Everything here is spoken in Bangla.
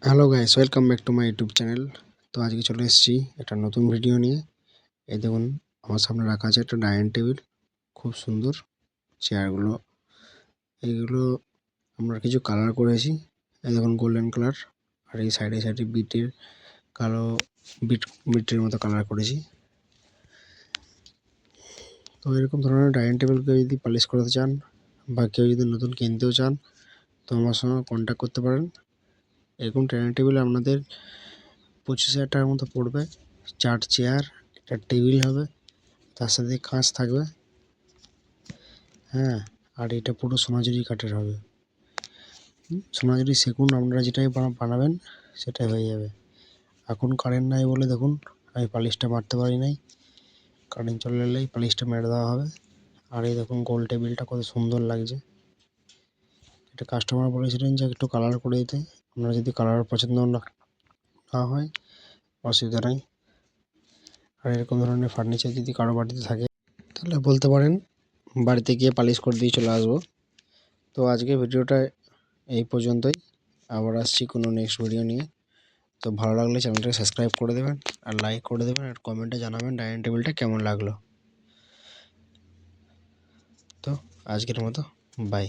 Hello guys, welcome back to my YouTube channel. তো আজকে চলে এসেছি একটা নতুন ভিডিও নিয়ে। এই দেখুন, আমার সামনে রাখা আছে একটা ডাইনিং টেবিল, খুব সুন্দর। চেয়ারগুলো এইগুলো আমরা কিছু কালার করেছি। এই দেখুন, গোল্ডেন কালার, আর এই সাইডে সাইডে বিটের কালো বিটের মতো কালার করেছি। তো এরকম ধরনের ডাইনিং টেবিল কেউ যদি পালিশ করাতে চান বা কেউ যদি নতুন কিনতেও চান, তো আমার সঙ্গে কন্ট্যাক্ট করতে পারেন। এরকম ডাইনিং টেবিল আপনাদের 25,000 টাকার মতো পড়বে। 4 চেয়ার, একটা টেবিল হবে, তার সাথে কাঁচ থাকবে। হ্যাঁ, আর এটা পুরো সোনাঝুরি কাঠের হবে। সোনাঝুরি সেগুন আপনারা যেটাই বানাবেন সেটাই হয়ে যাবে। এখন কারেন্ট নাই বলে দেখুন আমি পালিশটা মারতে পারি নাই। কারেন্ট চলে এলেই পালিশটা মেরে দেওয়া হবে। আর এই দেখুন গোল টেবিলটা কত সুন্দর লাগছে। এটা কাস্টমার বলেছিলেন যে একটু কালার করে দিতে। আপনারা যদি কালার পছন্দ না হয় অসুবিধা নাই। আর এরকম ধরনের ফার্নিচার যদি কারো বাড়িতে থাকে তাহলে বলতে পারেন, বাড়িতে গিয়ে পালিশ করে দিয়ে চলে আসবো। তো আজকে ভিডিওটা এই পর্যন্তই। আবার আসছি কোনো নেক্সট ভিডিও নিয়ে। তো ভালো লাগলে চ্যানেলটাকে সাবস্ক্রাইব করে দেবেন, আর লাইক করে দেবেন, আর কমেন্টে জানাবেন ডাইনিং টেবিলটা কেমন লাগলো। তো আজকের মতো বাই।